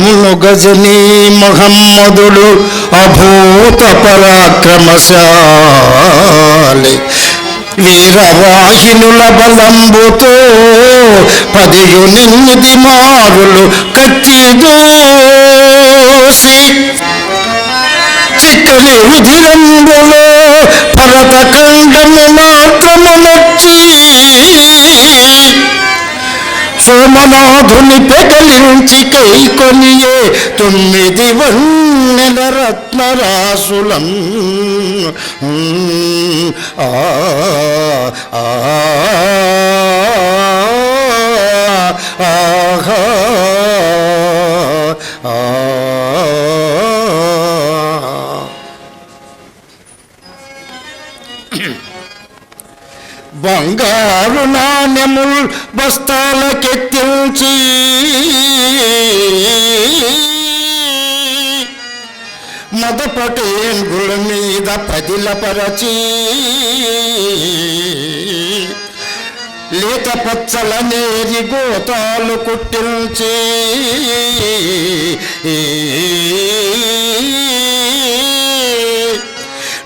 మునుగజనీ మహమ్మదుడు అభూత పరాక్రమశాలి వీరవాహినుల బలంబుతో 18 మారులు కత్తి దూసి చిక్కని రుధిరంబులో భరతఖండము మాత్రము నొచ్చి సోమనాథుని పెగలించి కైకొనియే 9 వన్నెల రత్నరాసులం బంగారు నాణ్యముల్ బస్తాలకెత్తించి మదపటేంగుల మీద పదిలపరచి లేత పచ్చల నేరి గోతాలు కుట్టించి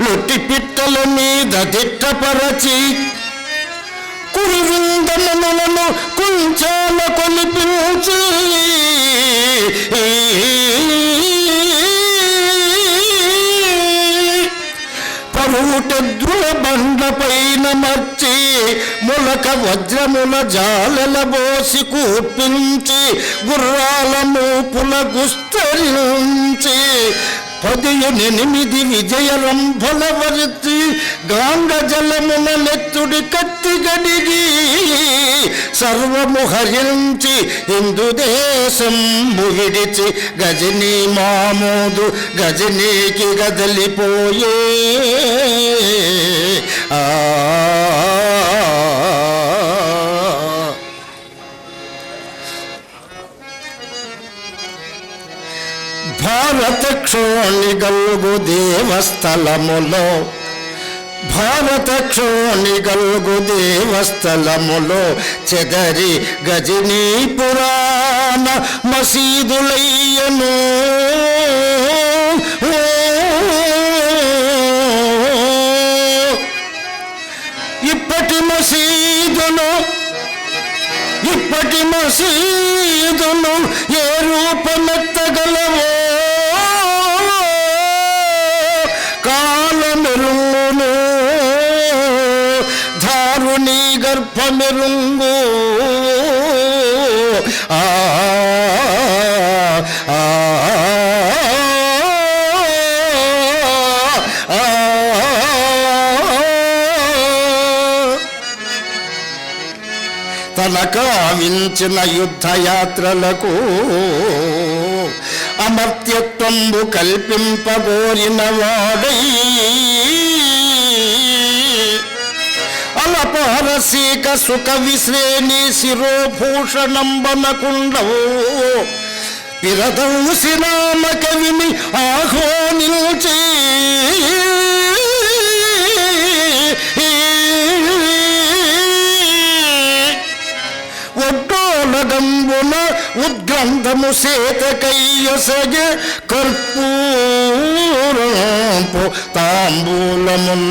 లొట్టి పిట్టల మీద దిట్టపరచి కురివిందములను కుంచాల కొలిపించి పరుటెద్రుల బండ్ల పైన మర్చి ములక వజ్రముల జాలల బోసి కూర్పించి గుర్రాల మూపుల గుస్తరించి 18 విజయ రంభల వరిచి గాంగ జలమున నెత్తుడి కత్తి గడిగి సర్వము హరించి హిందూ దేశంబు విడిచి గజనీ మామోదు గజనీకి గదలిపోయే భారత క్షోణి గల్గు దేవస్థలములో చెదరి గజనీ పురాణ మసీదులయ్యను ఇప్పటి మసీదును ఏ రూపమెత్తగలవో కాలమెరుంగును ధారుని గర్భమెరుంగు తనకావించిన యుద్ధయాత్రలకు అమర్త్యత్వంబు కల్పింపగోరిన వాడై అలపారసీక సుఖ విశ్రేణి శిరోభూషణంబనకుండవు పిరదౌసి నామ కవిని ఆహ్వానించి ఒడ్డోలగంబున ఉద్గ్రంథము సేతకయ్యసగే కర్పూరంపు తాంబూలమున్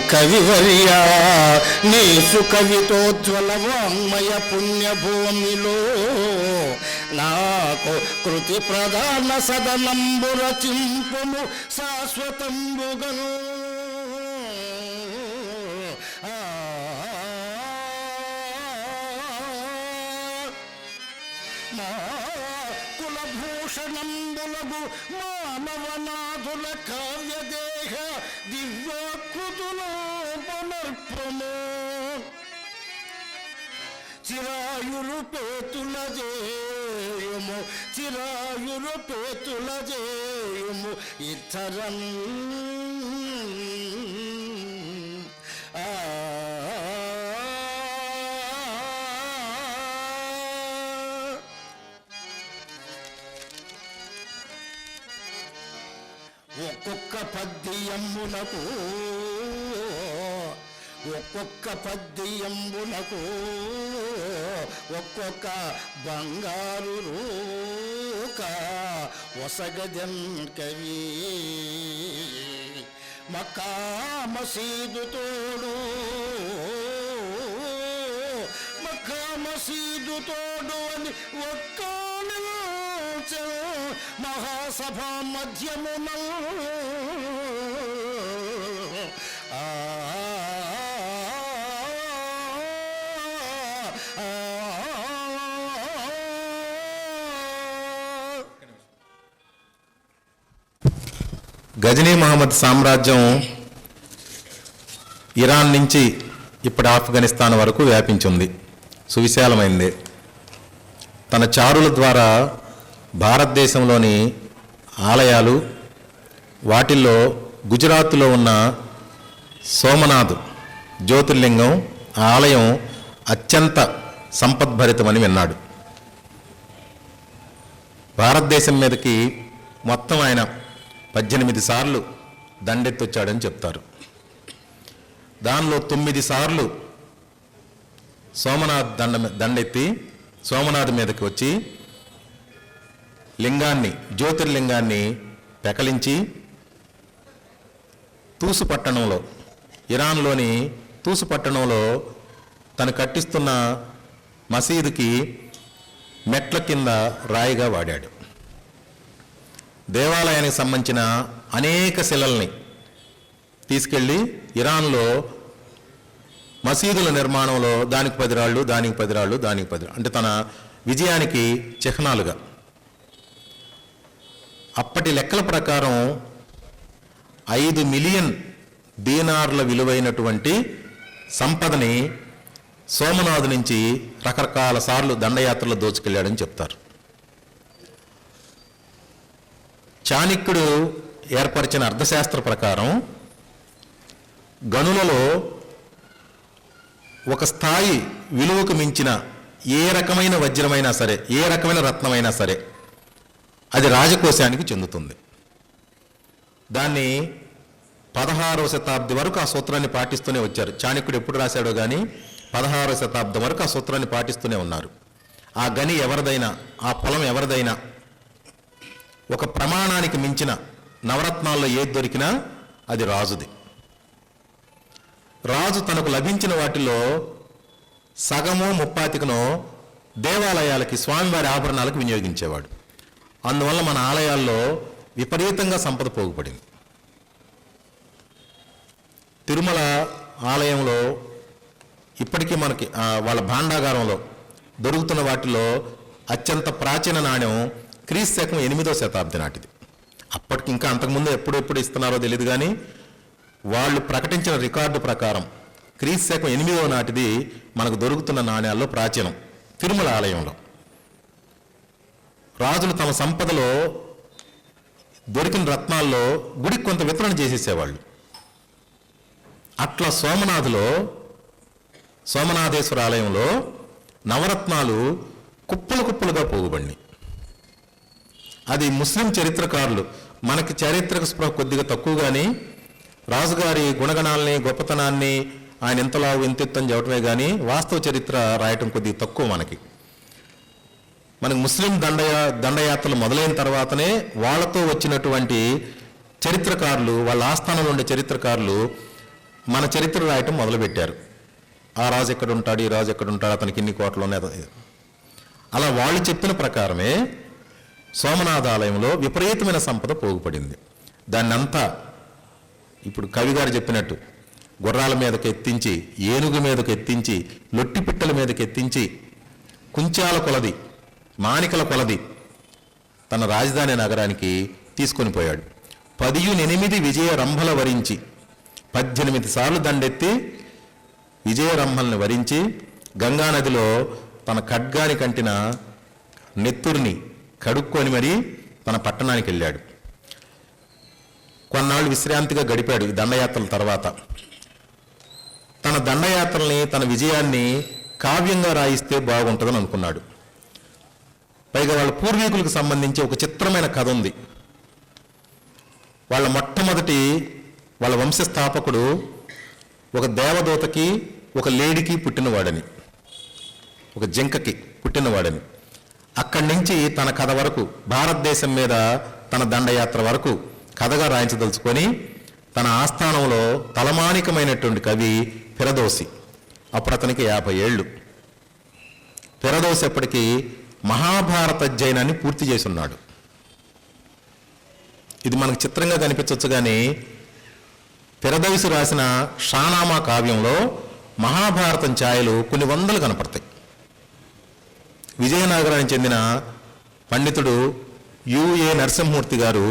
కవివర్యా నీ సుకవితోజ్వల వాంగ్మయ పుణ్యభూమిలో నాకు కృతి ప్రధాన సదనంబు రచింపుము శాశ్వతంబుగను మా కులభూషణంబులగు మానవనాథుల కావ్యదేహ దివ్యాకృతులు పునర్పము చిరాయురు పేతుల జేయుము ఇతరం ఒక్కొక్క పద్యంబునకు ఒక్కొక్క బంగారు రూక ఒసగదెం కవి మక్కా మసీదు తోడు అని ఒక్క మహాసభ మధ్యమున గజనీ మహమ్మద్ సామ్రాజ్యం ఇరాన్ నుంచి ఇప్పుడు ఆఫ్ఘనిస్తాన్ వరకు వ్యాపించింది, సువిశాలమైంది. తన చారుల ద్వారా భారతదేశంలోని ఆలయాలు, వాటిల్లో గుజరాత్లో ఉన్న సోమనాథ్ జ్యోతిర్లింగం ఆలయం అత్యంత సంపద్భరితమని విన్నాడు. భారతదేశం మీదకి మొత్తం ఆయన 18 సార్లు దండెత్తొచ్చాడని చెప్తారు. దానిలో 9 సార్లు సోమనాథ్ దండెత్తి సోమనాథ్ మీదకి వచ్చి జ్యోతిర్లింగాన్ని పెకలించి తూసు పట్టణంలో, ఇరాన్లోని తూసు పట్టణంలో తను కట్టిస్తున్న మసీదుకి మెట్ల కింద రాయిగా వాడాడు. దేవాలయానికి సంబంధించిన అనేక శిలల్ని తీసుకెళ్ళి ఇరాన్లో మసీదుల నిర్మాణంలో దానికి 10 రాళ్ళు, దానికి 10 రాళ్ళు, దానికి 10 అంటే తన విజయానికి చిహ్నాలుగా. అప్పటి లెక్కల ప్రకారం 5 మిలియన్ దీనార్ల విలువైనటువంటి సంపదని సోమనాథ్ నుంచి రకరకాల సార్లు దండయాత్రలు దోచుకెళ్ళాడని చెప్తారు. చాణక్యుడు ఏర్పరిచిన అర్థశాస్త్ర ప్రకారం గనులలో ఒక స్థాయి విలువకు మించిన ఏ రకమైన వజ్రమైనా సరే, ఏ రకమైన రత్నమైనా సరే అది రాజకోశానికి చెందుతుంది. దాన్ని 16వ శతాబ్ది వరకు ఆ సూత్రాన్ని పాటిస్తూనే వచ్చారు. చాణక్యుడు ఎప్పుడు రాశాడో కానీ 16వ శతాబ్దం వరకు ఆ సూత్రాన్ని పాటిస్తూనే ఉన్నారు. ఆ గని ఎవరిదైనా, ఆ పొలం ఎవరిదైనా ఒక ప్రమాణానికి మించిన నవరత్నాల్లో ఏది దొరికినా అది రాజుది. రాజు తనకు లభించిన వాటిలో సగమో ముప్పాతికనో దేవాలయాలకి, స్వామివారి ఆభరణాలకు వినియోగించేవాడు. అందువల్ల మన ఆలయాల్లో విపరీతంగా సంపద పోగుపడింది. తిరుమల ఆలయంలో ఇప్పటికీ మనకి వాళ్ళ భాండాగారంలో దొరుకుతున్న వాటిలో అత్యంత ప్రాచీన నాణ్యం క్రీస్తు శకం 8వ శతాబ్ది నాటిది. అప్పటికి ఇంకా అంతకుముందు ఎప్పుడెప్పుడు ఇస్తున్నారో తెలియదు కానీ వాళ్ళు ప్రకటించిన రికార్డు ప్రకారం క్రీస్తు శకం 8వ నాటిది మనకు దొరుకుతున్న నాణ్యాల్లో ప్రాచీనం. తిరుమల ఆలయంలో రాజులు తమ సంపదలో దొరికిన రత్నాల్లో గుడికి కొంత వితరణ చేసేసేవాళ్ళు. అట్లా సోమనాథేశ్వర ఆలయంలో నవరత్నాలు కుప్పలు కుప్పలుగా పోగుబడినాయి. అది ముస్లిం చరిత్రకారులు, మనకి చారిత్రక స్పృహ కొద్దిగా తక్కువ కానీ రాజుగారి గుణగణాలని, గొప్పతనాన్ని, ఆయన ఎంతలావు ఎంతెత్తని చెప్పటమే కానీ వాస్తవ చరిత్ర రాయటం కొద్దిగా తక్కువ. మనకి ముస్లిం దండయాత్రలు మొదలైన తర్వాతనే వాళ్ళతో వచ్చినటువంటి చరిత్రకారులు, వాళ్ళ ఆస్థానంలో ఉండే చరిత్రకారులు మన చరిత్ర రాయటం మొదలుపెట్టారు. ఆ రాజు ఎక్కడుంటాడు, ఈ రాజు ఎక్కడుంటాడు, అతనికి ఇన్ని కోట్లోనే. అలా వాళ్ళు చెప్పిన ప్రకారమే సోమనాథ ఆలయంలో విపరీతమైన సంపద పోగుపడింది. దాన్నంతా ఇప్పుడు కవిగారు చెప్పినట్టు గుర్రాల మీదకి ఎత్తించి, ఏనుగు మీదకి ఎత్తించి, లొట్టిపిట్టల మీదకి ఎత్తించి, కుంచాల కొలది, మాణికల కొలది తన రాజధాని నగరానికి తీసుకొని పోయాడు. 18 విజయ రంభల వరించి 18 సార్లు దండెత్తి విజయ రంభల్ని వరించి గంగానదిలో తన ఖడ్గాని కంటిన నెత్తురిని కడుక్కొని మరీ తన పట్టణానికి వెళ్ళాడు. కొన్నాళ్ళు విశ్రాంతిగా గడిపాడు ఈ దండయాత్రల తర్వాత. తన దండయాత్రల్ని, తన విజయాన్ని కావ్యంగా రాయిస్తే బాగుంటుందని అనుకున్నాడు. పైగా వాళ్ళ పూర్వీకులకు సంబంధించి ఒక చిత్రమైన కథ ఉంది. వాళ్ళ వంశస్థాపకుడు ఒక దేవదూతకి ఒక లేడికి పుట్టినవాడని, ఒక జింకకి పుట్టినవాడని. అక్కడి నుంచి తన కథ వరకు, భారతదేశం మీద తన దండయాత్ర వరకు కథగా రాయించదలుచుకొని తన ఆస్థానంలో తలమానికమైనటువంటి కవి ఫిరదౌసి. అప్పుడు అతనికి 50 ఏళ్ళు. ఫిరదౌసి ఎప్పటికీ మహాభారత అధ్యయనాన్ని పూర్తి చేసి ఉన్నాడు. ఇది మనకు చిత్రంగా కనిపించవచ్చు, కానీ ఫిరదౌసి రాసిన షానామా కావ్యంలో మహాభారతం ఛాయలు కొన్ని వందలు కనపడతాయి. విజయనగరానికి చెందిన పండితుడు యుఏ నరసింహమూర్తి గారు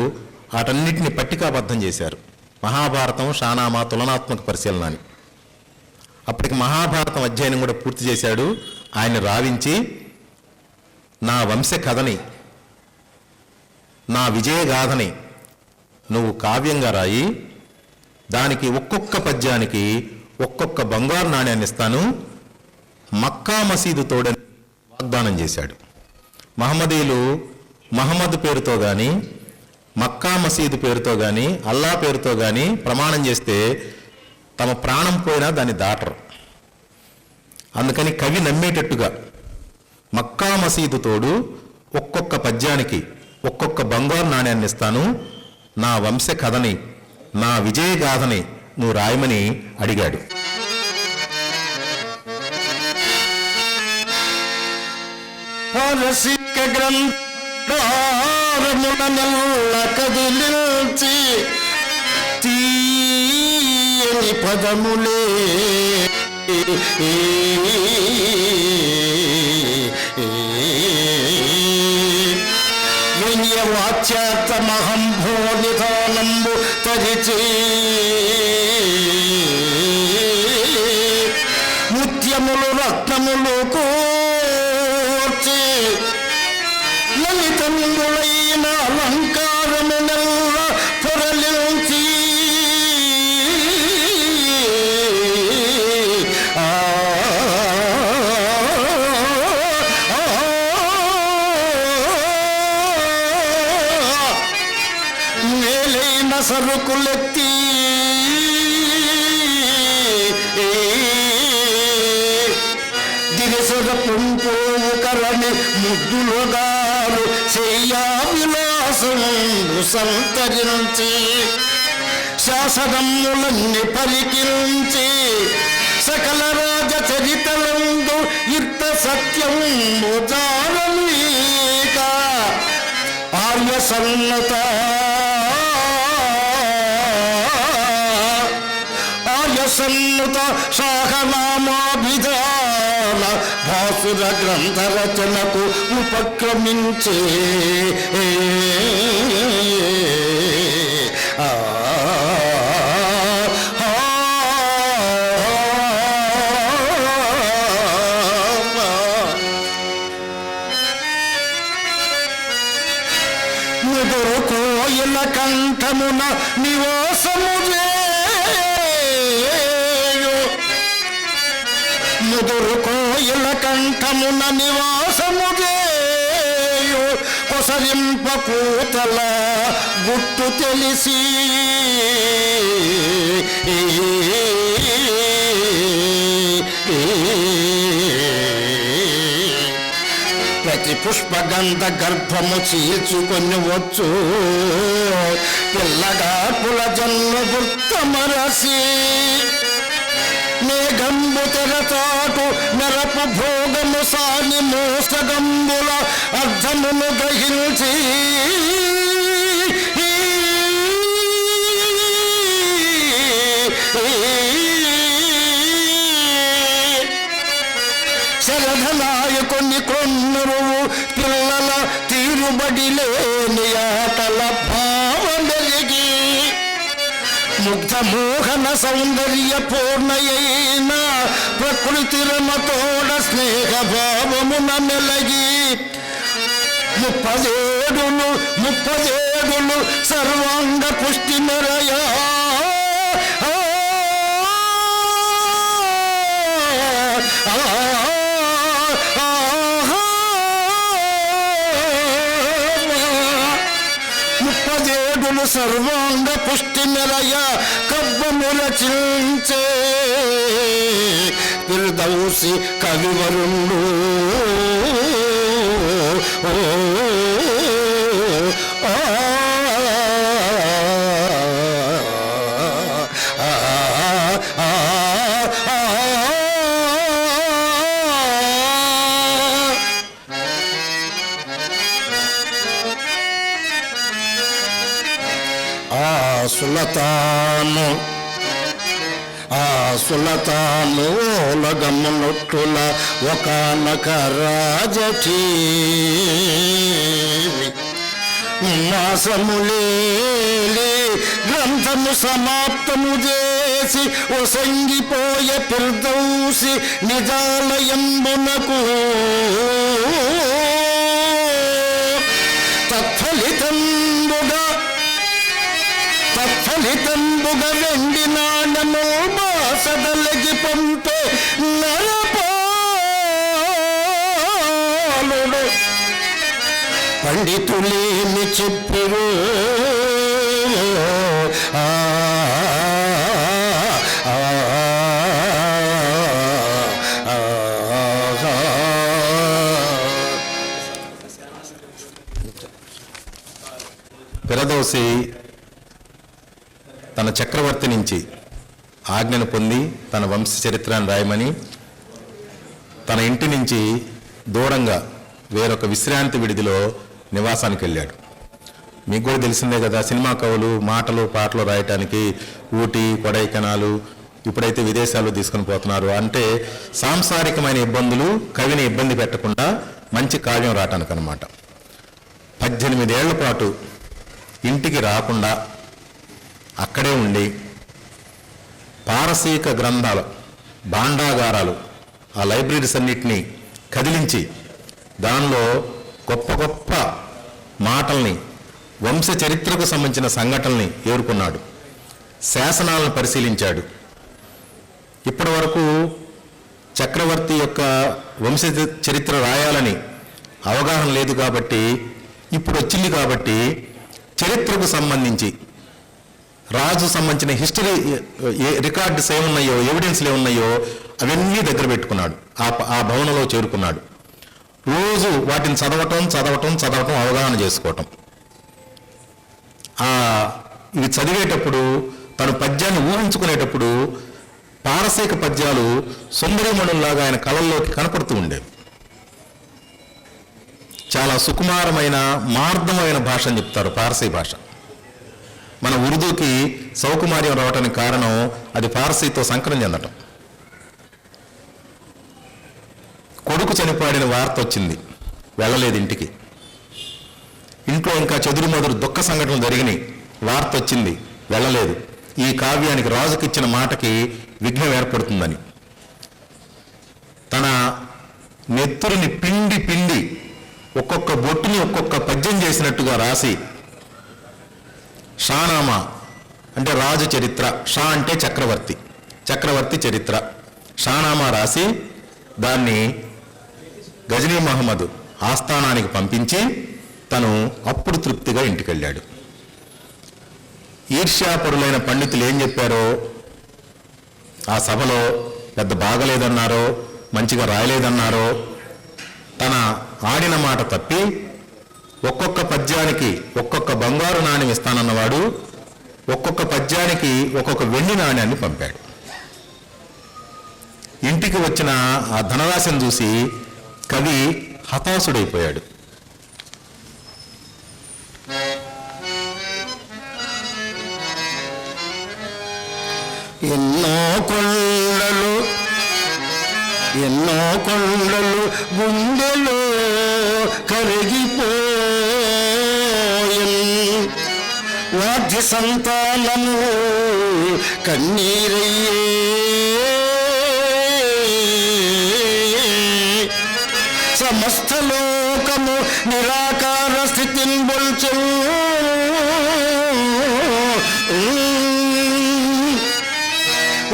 వాటన్నిటిని పట్టికాబద్ధం చేశారు. మహాభారతం షానామా తులనాత్మక పరిశీలన అని. అప్పటికి మహాభారతం అధ్యయనం కూడా పూర్తి చేశాడు. ఆయన రావించి, నా వంశ కథని, నా విజయగాథని నువ్వు కావ్యంగా రాయి, దానికి ఒక్కొక్క పద్యానికి ఒక్కొక్క బంగారు నాణ్యాన్ని ఇస్తాను, మక్కా మసీదు తోడని వాగ్దానం చేశాడు. మహమ్మదీయులు మహమ్మద్ పేరుతో కానీ, మక్కా మసీదు పేరుతో కానీ, అల్లా పేరుతో కానీ ప్రమాణం చేస్తే తమ ప్రాణం పోయినా దాన్ని దాటరు. అందుకని కవి నమ్మేటట్టుగా మక్కా మసీదు తోడు ఒక్కొక్క పద్యానికి ఒక్కొక్క బంగారు నాణ్యాన్ని ఇస్తాను, నా వంశ కథని, నా విజయగాథని నువ్వు రాయమని అడిగాడు. పారసిక గ్రంథముల కదిలించి తీయని పదములే వాచ్యార్థమహంభో నిధానంబు తరిచి ముత్యములు రత్నములు కోర్చి లలితములైన అలంకారమునెల్ల పొరలించి మేలైన సరుకులెత్తి దిగసగ పుంపోవు కరణి ముద్దులుగాలు చెయ్యా విలాసము సంతరించి శాసనములన్నీ పరికించి సకల రాజ చరితలందు ఇర్త సత్యం జానమీక ఆర్య సన్నత సన్నుత శాఖనామాభిధాన భాసుర గ్రంథ రచనకు ఉపక్రమించే ముదురు కోయిల కంఠమున నివాసము ముదురు కోయిల కంఠమున నివాసము చేయు కొసరింప కూతల గుట్టు తెలిసి ప్రతి పుష్పగంధ గర్భము చీల్చుకొని వచ్చు పిల్లగాటుల జన్మ గుర్తమరసి మేఘంబు తెరచాటు నెరపు భోగము సాని మోసగంబుల అర్థమును గ్రహించి శరధనాయకుని కొన్నరువు పిల్లల తీరుబడి లేని ఆటల భావమెలిగి ముగ్ధ మోహన సౌందర్య పూర్ణయైన ప్రకృతి రమతోడ స్నేహ భావమున మెలగి ముప్పదేడులు సర్వాంగ పుష్టి మెరయా సర్వాంగ పుష్టి మెరయ కవ్వముల చించే ఫిర్దౌసి కవివరుండు సులతాను ఓలగమ్మునొట్టుల ఒకనొక రాజకీవి మాసములేలి గ్రంథము సమాప్తము చేసి ఒసంగిపోయే ఫిర్దౌసి నిజాలయంబునకు తత్ఫలితంబుగా వెండి నాణము బాసదలగి పంపే నరపాలుడు పండితులేమి చెప్పిరు ఫిర్దౌసి తన చక్రవర్తి నుంచి ఆజ్ఞను పొంది తన వంశ చరిత్రను రాయమని తన ఇంటి నుంచి దూరంగా వేరొక విశ్రాంతి విడిదిలో నివాసానికి వెళ్ళాడు. మీకు కూడా తెలిసిందే కదా, సినిమా కవులు మాటలు పాటలు రాయటానికి ఊటీ కొడైకెనాలు ఇప్పుడైతే విదేశాలు తీసుకుని పోతున్నారు. అంటే సాంసారికమైన ఇబ్బందులు కవిని ఇబ్బంది పెట్టకుండా మంచి కావ్యం రావటానికి అన్నమాట. 18 ఏళ్ల పాటు ఇంటికి రాకుండా అక్కడే ఉండి పారసీక గ్రంథాల భాండాగారాలు ఆ లైబ్రరీస్ అన్నిటినీ కదిలించి దానిలో గొప్ప గొప్ప మాటల్ని వంశ చరిత్రకు సంబంధించిన సంఘటనల్ని ఏరుకున్నాడు. శాసనాలను పరిశీలించాడు. ఇప్పటి వరకు చక్రవర్తి యొక్క వంశ చరిత్ర రాయాలని అవగాహన లేదు కాబట్టి, ఇప్పుడు వచ్చింది కాబట్టి చరిత్రకు సంబంధించి రాజు సంబంధించిన హిస్టరీ రికార్డ్స్ ఏమున్నాయో ఎవిడెన్స్లు ఏమున్నాయో అవన్నీ దగ్గర పెట్టుకున్నాడు. ఆ భవనంలో చేరుకున్నాడు. రోజు వాటిని చదవటం అవగాహన చేసుకోవటం. ఇవి చదివేటప్పుడు తను పద్యాన్ని ఊహించుకునేటప్పుడు పారసీక పద్యాలు సుందరీమణుల్లాగా ఆయన కళల్లోకి కనపడుతూ ఉండేవి. చాలా సుకుమారమైన మార్దమైన భాష అని చెప్తారు పారసీ భాష. మన ఉర్దూకి సౌకుమార్యం రావటానికి కారణం అది పారసీతో సంకరం చెందటం. కొడుకు చనిపోయిన వార్త వచ్చింది, వెళ్ళలేదు ఇంటికి. ఇంట్లో ఇంకా చెదురుమదురు దుఃఖ సంఘటనలు జరిగినాయి, వార్త వచ్చింది, వెళ్ళలేదు. ఈ కావ్యానికి రాజుకిచ్చిన మాటకి విఘ్నం ఏర్పడుతుందని తన నెత్తురిని పిండి పిండి ఒక్కొక్క బొట్టుని ఒక్కొక్క పద్యం చేసినట్టుగా రాసి షానామా అంటే రాజు చరిత్ర, షా అంటే చక్రవర్తి, చక్రవర్తి చరిత్ర, షానామా రాసి దాన్ని గజనీ మహమ్మద్ ఆస్థానానికి పంపించి తను అప్పుడు తృప్తిగా ఇంటికెళ్ళాడు. ఈర్ష్యాపరులైన పండితులు ఏం చెప్పారో ఆ సభలో పెద్ద బాగలేదన్నారో మంచిగా రాయలేదన్నారో తన ఆడిన మాట తప్పి ఒక్కొక్క పద్యానికి ఒక్కొక్క బంగారు నాణ్యం ఇస్తానన్నవాడు ఒక్కొక్క పద్యానికి ఒక్కొక్క వెండి నాణ్యాన్ని పంపాడు. ఇంటికి వచ్చిన ఆ ధనరాశిని చూసి కవి హతాశుడైపోయాడు. ఎన్నో కొండలు గుండెలో కరిగిపోయెను, వాద్య సంతానము కన్నీరయ్యే, సమస్త లోకము నిరాకార స్థితిని బొల్చెను.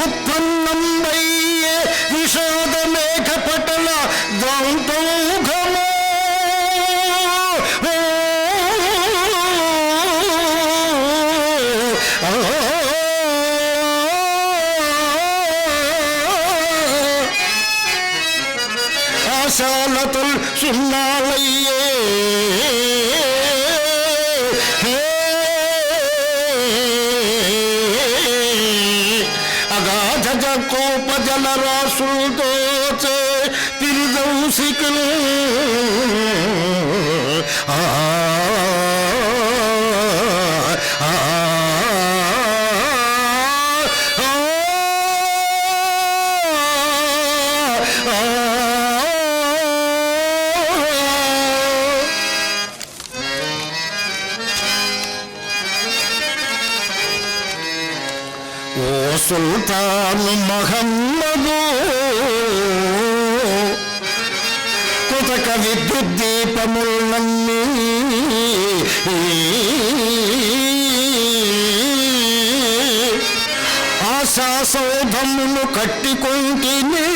ఉత్పన్నమయ్యే విషాద మేఘ పటల దౌతౌఘము, ఆశాలతుల్ సున్నాలయ్యే అగాధ కోప జలరాశులతో తిరుదౌసికులు ఓ సుల్తాను మహమ్మదు కుతక విద్యుత్ దీపములన్నీ ఆశా సౌధమును కట్టికొంటిని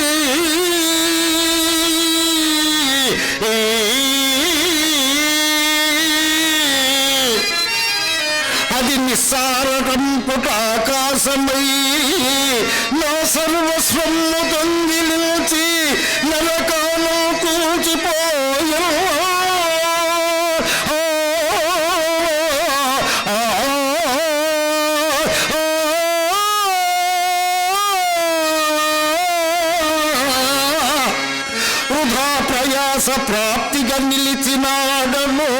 అది నిస్సారకంపుట ఆకాశమై నా సర్వస్వము తొంగిలించి నరకాలు కూచిపోయా వృధా ప్రయాస ప్రాప్తిగా నిలిచినాడను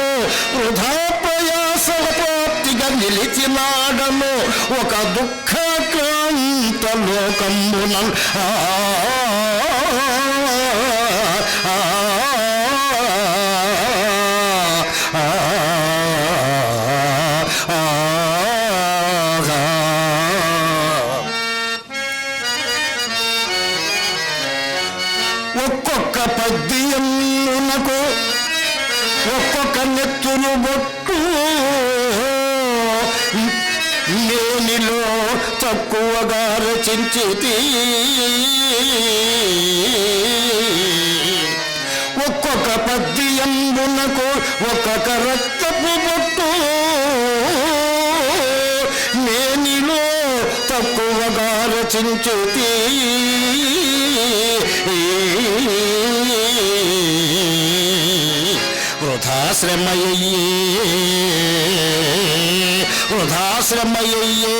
వృధా ప్రయాస ప్రాప్తిగా నిలిచినాడను ఒక దుఃఖక్రాంత లోకమున ఒక్కొక్క పద్యమునకు ఒక్కొక్క నెత్తును బొట్టు నేనిలో తక్కువగా రచించితి ఒక్కొక్క పద్యమునకు ఒక్కొక్క రక్తపు బొట్టు నేనిలో తక్కువగా రచించితి వృధాశ్రమయ్యే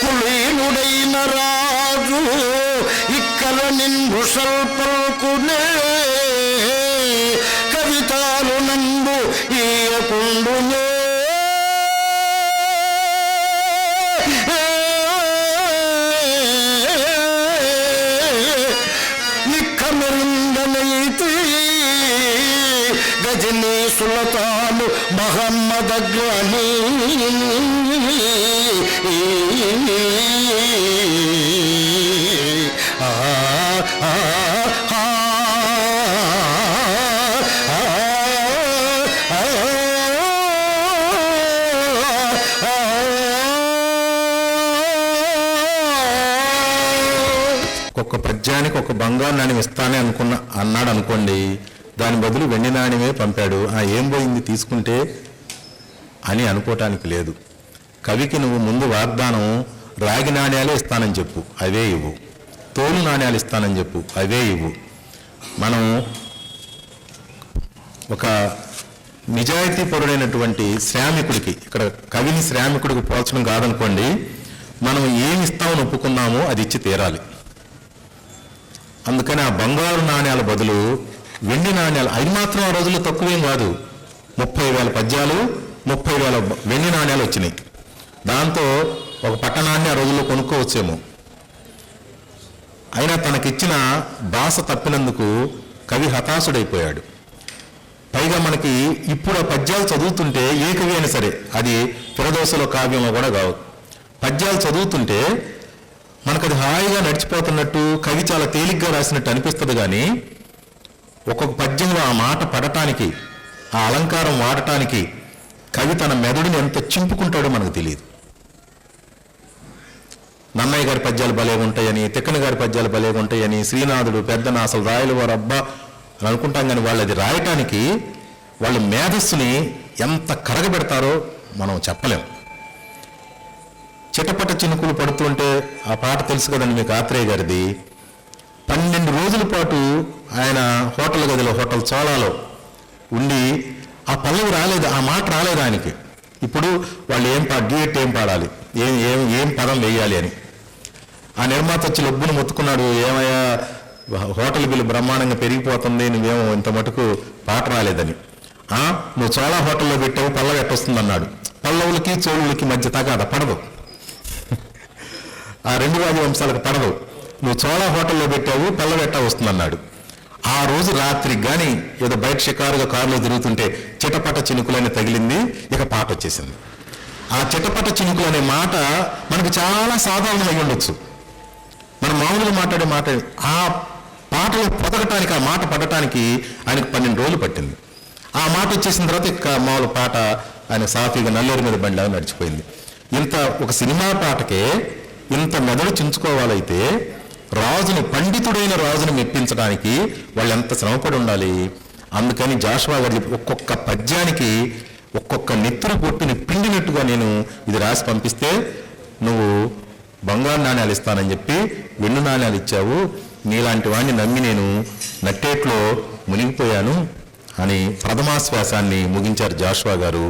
కులీనుడైన రాజు ఇక్కడ నిన్ను స్వల్పకునే కవితాలు నందు ఈయకుండునే గజనీ సుల్తాను మహమ్మదగ్రని ఒక్కొక్క పద్యానికి ఒక బంగారు నాణ్యం ఇస్తానే అన్నాడు అనుకోండి, దాని బదులు వెండి నాణ్యమే పంపాడు. ఏం పోయింది తీసుకుంటే అని అనుకోవటానికి లేదు. కవికి నువ్వు ముందు వాగ్దానం రాగి నాణ్యాలే ఇస్తానని చెప్పు, అవే ఇవ్వు. తోలు నాణ్యాలు ఇస్తానని చెప్పు, అవే ఇవ్వు. మనం ఒక నిజాయితీ పరుడైనటువంటి శ్రామికుడికి, ఇక్కడ కవిని శ్రామికుడికి పోల్చడం కాదనుకోండి, మనం ఏమి ఇస్తామని ఒప్పుకున్నామో అది ఇచ్చి తీరాలి. అందుకని ఆ బంగారు నాణ్యాల బదులు వెండి నాణ్యాలు, అవి మాత్రం ఆ రోజుల్లో తక్కువేం కాదు. 30,000 పద్యాలు, 30,000 వెండి నాణ్యాలు వచ్చినాయి. దాంతో ఒక పట్టణాన్ని ఆ రోజుల్లో కొనుక్కోవచ్చేమో. అయినా తనకిచ్చిన భాష తప్పినందుకు కవి హతాశుడైపోయాడు. పైగా మనకి ఇప్పుడు ఆ పద్యాలు చదువుతుంటే ఏ కవి అయినా సరే, అది ఫిరదౌసులో కావ్యంలో కూడా కావు, పద్యాలు చదువుతుంటే మనకు అది హాయిగా నడిచిపోతున్నట్టు, కవి చాలా తేలిగ్గా రాసినట్టు అనిపిస్తుంది. కానీ ఒక్కొక్క పద్యంలో ఆ మాట పడటానికి, ఆ అలంకారం వాడటానికి కవి తన మెదడుని ఎంత చింపుకుంటాడో మనకు తెలియదు. నన్నయ్య గారి పద్యాలు భలే ఉంటాయని, తిక్కన గారి పద్యాలు భలే ఉంటాయని, శ్రీనాథుడు పెద్దన అసలు రాయలు వారు అబ్బా అని అనుకుంటాం. కానీ వాళ్ళు అది రాయటానికి వాళ్ళ మేధస్సుని ఎంత కరగబెడతారో మనం చెప్పలేం. చిటపట చినుకులు పడుతుంటే ఆ పాట తెలుసు కదండి మీకు, ఆత్రేయ గారిది. 12 రోజుల పాటు ఆయన హోటల్ గదిలో, హోటల్ చోళాలో ఉండి ఆ పల్లవి రాలేదు, ఆ మాట రాలేదు ఆయనకి. ఇప్పుడు వాళ్ళు డ్యూయట్ ఏం పాడాలి, ఏం పదం వేయాలి అని. ఆ నిర్మాత వచ్చి లొబ్బును మొత్తుకున్నాడు, ఏమయ్యా హోటల్ బిల్లు బ్రహ్మాండంగా పెరిగిపోతుంది, నువ్వేమో ఇంత మటుకు పాట రాలేదని. నువ్వు చోళా హోటల్లో పెట్టావు, పల్లవి ఎట్టొస్తుంది అన్నాడు. పల్లవులకి చోళులకి మధ్య తగాద పడదు, ఆ 2 రాజవంశాలకు పడదు. నువ్వు చోళా హోటల్లో పెట్టావు, పల్లవి ఎట్టా వస్తుందన్నాడు. ఆ రోజు రాత్రికి కానీ ఏదో బయట షికారుగా కారులో తిరుగుతుంటే చిటపట చినుకులని తగిలింది, ఇక పాట వచ్చేసింది. ఆ చిటపట చినుకులు అనే మాట మనకు చాలా సాధారణమై ఉండొచ్చు, మనం మామూలుగా మాట్లాడే మాట. ఆ పాటలో పొదగటానికి, ఆ మాట పడటానికి ఆయనకు 12 రోజులు పట్టింది. ఆ మాట వచ్చేసిన తర్వాత ఇక మామూలు పాట ఆయన సాఫీగా నల్లేరు మీద బండిలాగా నడిచిపోయింది. ఇంత ఒక సినిమా పాటకే ఇంత మెదడు చించుకోవాలైతే రాజుని, పండితుడైన రాజుని మెప్పించడానికి వాళ్ళు ఎంత శ్రమపడి ఉండాలి. అందుకని జాషువా గారు ఒక్కొక్క పద్యానికి ఒక్కొక్క నెత్తురు పొట్టుని పిండినట్టుగా నేను ఇది రాసి పంపిస్తే నువ్వు బంగారు నాణ్యాలు ఇస్తానని చెప్పి వెండి నాణ్యాలు ఇచ్చావు, నీలాంటి వాడిని నమ్మి నేను నట్టేట్లో మునిగిపోయాను అని ప్రథమాశ్వాసాన్ని ముగించారు జాషువా గారు.